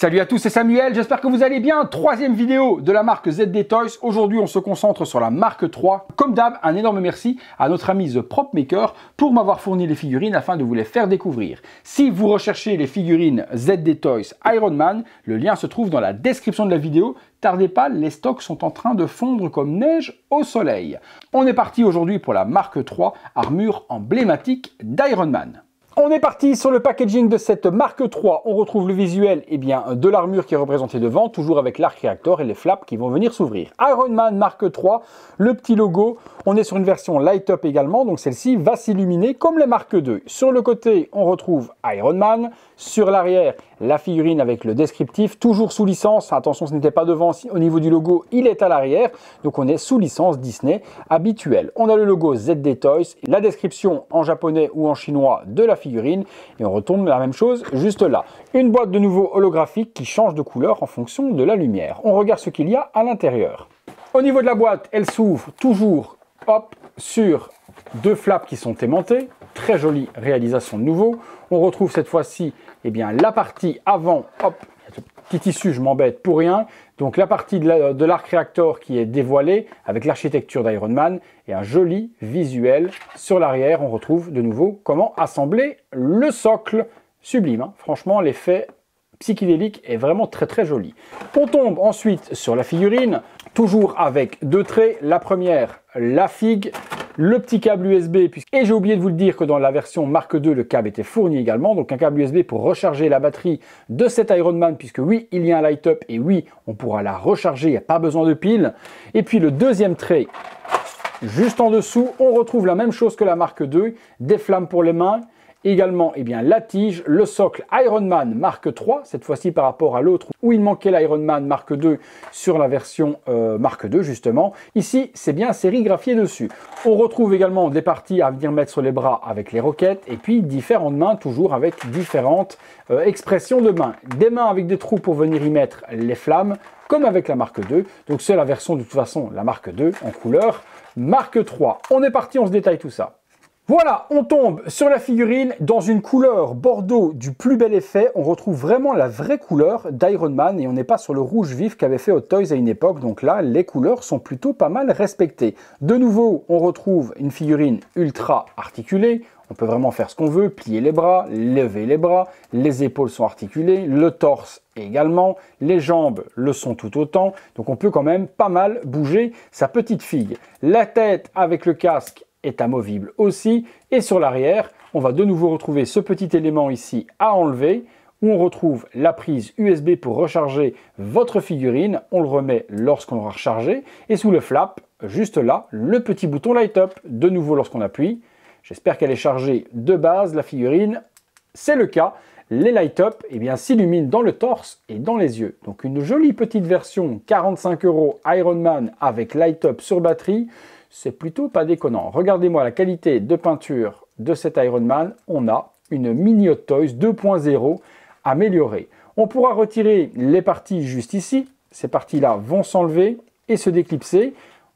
Salut à tous, c'est Samuel, j'espère que vous allez bien. Troisième vidéo de la marque ZD Toys. Aujourd'hui, on se concentre sur la marque 3. Comme d'hab, un énorme merci à notre ami The Prop Maker pour m'avoir fourni les figurines afin de vous les faire découvrir. Si vous recherchez les figurines ZD Toys Iron Man, le lien se trouve dans la description de la vidéo. Tardez pas, les stocks sont en train de fondre comme neige au soleil. On est parti aujourd'hui pour la marque 3, armure emblématique d'Iron Man. On est parti sur le packaging de cette marque 3. On retrouve le visuel de l'armure qui est représentée devant, toujours avec l'arc réacteur et les flaps qui vont venir s'ouvrir. Iron Man marque 3, le petit logo. On est sur une version light up également, donc celle-ci va s'illuminer comme les marques 2. Sur le côté, on retrouve Iron Man. Sur l'arrière, la figurine avec le descriptif, toujours sous licence. Attention, ce n'était pas devant, au niveau du logo, il est à l'arrière. Donc on est sous licence Disney habituelle. On a le logo ZD Toys, la description en japonais ou en chinois de la figurine. Et on retourne la même chose juste là. Une boîte de nouveau holographique qui change de couleur en fonction de la lumière. On regarde ce qu'il y a à l'intérieur. Au niveau de la boîte, elle s'ouvre toujours sur deux flaps qui sont aimantés. Très jolie réalisation de nouveau. On retrouve cette fois-ci la partie avant, ce petit tissu, je m'embête pour rien. Donc la partie de l'arc réacteur qui est dévoilée avec l'architecture d'Iron Man et un joli visuel. Sur l'arrière, on retrouve de nouveau comment assembler le socle. Sublime, hein. Franchement, l'effet psychédélique est vraiment très joli. On tombe ensuite sur la figurine, toujours avec deux traits. La première, la figue. Le petit câble USB, et j'ai oublié de vous le dire que dans la version Mark II, le câble était fourni également, donc un câble USB pour recharger la batterie de cet Iron Man, puisque oui, il y a un light up, et oui, on pourra la recharger, il n'y a pas besoin de pile. Et puis le deuxième trait, juste en dessous, on retrouve la même chose que la Mark II, des flammes pour les mains, également la tige, le socle Iron Man Mark III, cette fois-ci par rapport à l'autre où il manquait l'Iron Man Mark II sur la version Mark II justement. Ici, c'est bien sérigraphié dessus. On retrouve également des parties à venir mettre sur les bras avec les roquettes et puis différentes mains, toujours avec différentes expressions de mains. Des mains avec des trous pour venir y mettre les flammes, comme avec la Mark II. Donc c'est la version de toute façon, la Mark II en couleur Mark III. On est parti, on se détaille tout ça. Voilà, on tombe sur la figurine dans une couleur bordeaux du plus bel effet. On retrouve vraiment la vraie couleur d'Iron Man et on n'est pas sur le rouge vif qu'avait fait Hot Toys à une époque. Donc là, les couleurs sont plutôt pas mal respectées. De nouveau, on retrouve une figurine ultra articulée. On peut vraiment faire ce qu'on veut, plier les bras, lever les bras, les épaules sont articulées, le torse également, les jambes le sont tout autant. Donc on peut quand même pas mal bouger sa petite figue. La tête avec le casque est amovible aussi, et sur l'arrière on va de nouveau retrouver ce petit élément ici à enlever où on retrouve la prise USB pour recharger votre figurine. On le remet lorsqu'on l'aura rechargé, et sous le flap juste là le petit bouton light up de nouveau lorsqu'on appuie. J'espère qu'elle est chargée de base la figurine, c'est le cas. Les light up s'illuminent dans le torse et dans les yeux. Donc une jolie petite version 45 € Iron Man avec light up sur batterie. C'est plutôt pas déconnant. Regardez-moi la qualité de peinture de cet Iron Man. On a une mini Hot Toys 2.0 améliorée. On pourra retirer les parties juste ici. Ces parties-là vont s'enlever et se déclipser.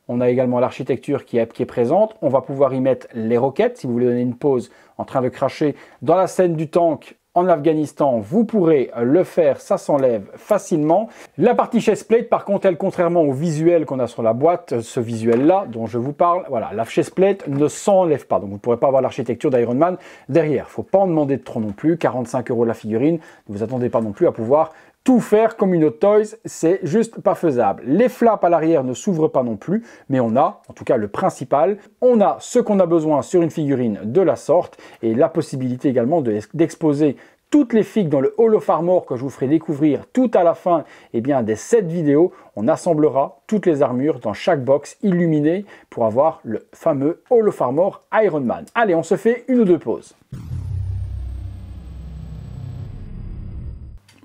On a également l'architecture qui est présente. On va pouvoir y mettre les roquettes. Si vous voulez donner une pause en train de cracher dans la scène du tank en Afghanistan, vous pourrez le faire, ça s'enlève facilement. La partie chestplate, par contre, elle, contrairement au visuel qu'on a sur la boîte, ce visuel-là dont je vous parle, voilà, la chestplate ne s'enlève pas. Donc vous ne pourrez pas avoir l'architecture d'Iron Man derrière. Il ne faut pas en demander de trop non plus. 45 € la figurine. Ne vous attendez pas non plus à pouvoir tout faire comme une Hot Toys, c'est juste pas faisable. Les flaps à l'arrière ne s'ouvrent pas non plus, mais on a, en tout cas le principal, on a ce qu'on a besoin sur une figurine de la sorte, et la possibilité également d'exposer toutes les figues dans le Hall of Armor que je vous ferai découvrir tout à la fin des 7 vidéos. On assemblera toutes les armures dans chaque box illuminée pour avoir le fameux Hall of Armor Iron Man. Allez, on se fait une ou deux pauses.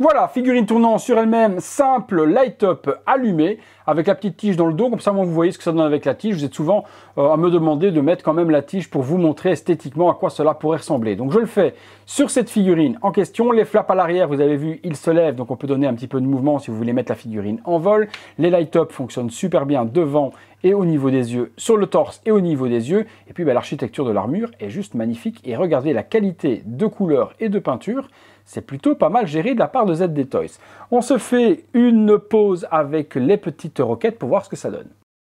Voilà, figurine tournant sur elle-même, simple, light up, allumé, avec la petite tige dans le dos, comme ça vous voyez ce que ça donne avec la tige. Vous êtes souvent à me demander de mettre quand même la tige pour vous montrer esthétiquement à quoi cela pourrait ressembler. Donc je le fais sur cette figurine en question. Les flaps à l'arrière, vous avez vu, ils se lèvent, donc on peut donner un petit peu de mouvement si vous voulez mettre la figurine en vol. Les light up fonctionnent super bien devant et au niveau des yeux, sur le torse et au niveau des yeux. Et puis l'architecture de l'armure est juste magnifique. Et regardez la qualité de couleur et de peinture. c'est plutôt pas mal géré de la part de ZD Toys. On se fait une pause avec les petites roquettes pour voir ce que ça donne.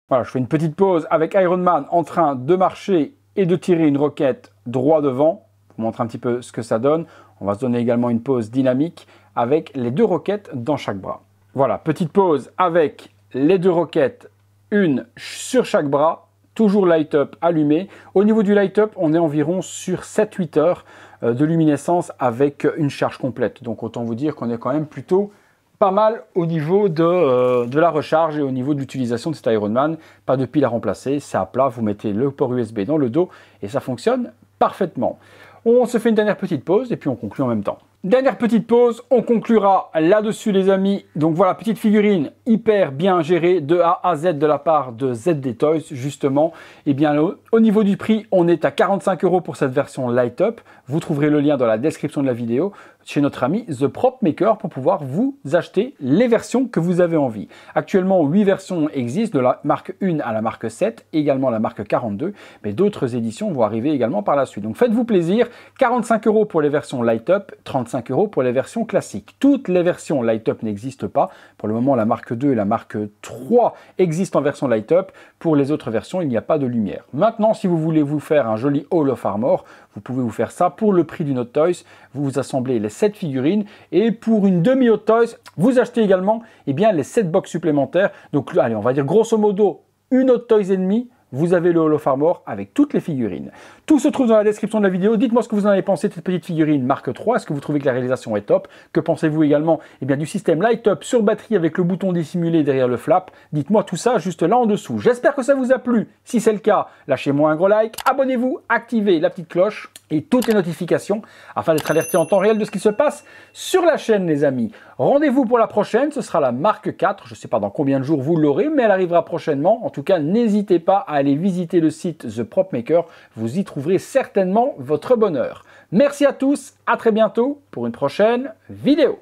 Voilà, je fais une petite pause avec Iron Man en train de marcher et de tirer une roquette droit devant. Je vous montre un petit peu ce que ça donne. On va se donner également une pause dynamique avec les 2 roquettes dans chaque bras. Voilà, petite pause avec les 2 roquettes, une sur chaque bras, toujours light up allumé. Au niveau du light up, on est environ sur 7-8 heures de luminescence avec une charge complète. Donc autant vous dire qu'on est quand même plutôt pas mal au niveau de la recharge et au niveau de l'utilisation de cet Iron Man. Pas de pile à remplacer, c'est à plat, vous mettez le port USB dans le dos et ça fonctionne parfaitement. On se fait une dernière petite pause et puis on conclut en même temps. Dernière petite pause, on conclura là-dessus les amis. Donc voilà, petite figurine hyper bien gérée de A à Z de la part de ZD Toys justement. Et bien au niveau du prix, on est à 45 € pour cette version Light Up. Vous trouverez le lien dans la description de la vidéo chez notre ami The Prop Maker pour pouvoir vous acheter les versions que vous avez envie. Actuellement, 8 versions existent de la marque 1 à la marque 7, également la marque 42, mais d'autres éditions vont arriver également par la suite. Donc faites-vous plaisir, 45 € pour les versions Light Up, 35 € pour les versions classiques. Toutes les versions Light Up n'existent pas. Pour le moment, la marque 2 et la marque 3 existent en version Light Up. Pour les autres versions, il n'y a pas de lumière. Maintenant, si vous voulez vous faire un joli Hall of Armor, vous pouvez vous faire ça pour le prix d'une Hot Toys. Vous assemblez les 7 figurines et pour une demi Hot Toys, vous achetez également les 7 box supplémentaires. Donc allez, on va dire grosso modo une Hot Toys et demie. Vous avez le Hall of Armor avec toutes les figurines. Tout se trouve dans la description de la vidéo. Dites-moi ce que vous en avez pensé de cette petite figurine marque 3. Est-ce que vous trouvez que la réalisation est top? Que pensez-vous également du système Light Up sur batterie avec le bouton dissimulé derrière le flap? Dites-moi tout ça juste là en dessous. J'espère que ça vous a plu. Si c'est le cas, lâchez-moi un gros like, abonnez-vous, activez la petite cloche et toutes les notifications afin d'être alerté en temps réel de ce qui se passe sur la chaîne les amis. Rendez-vous pour la prochaine, ce sera la marque 4. Je ne sais pas dans combien de jours vous l'aurez, mais elle arrivera prochainement. En tout cas, n'hésitez pas à aller visiter le site The Prop Maker. Vous y trouverez certainement votre bonheur. Merci à tous, à très bientôt pour une prochaine vidéo.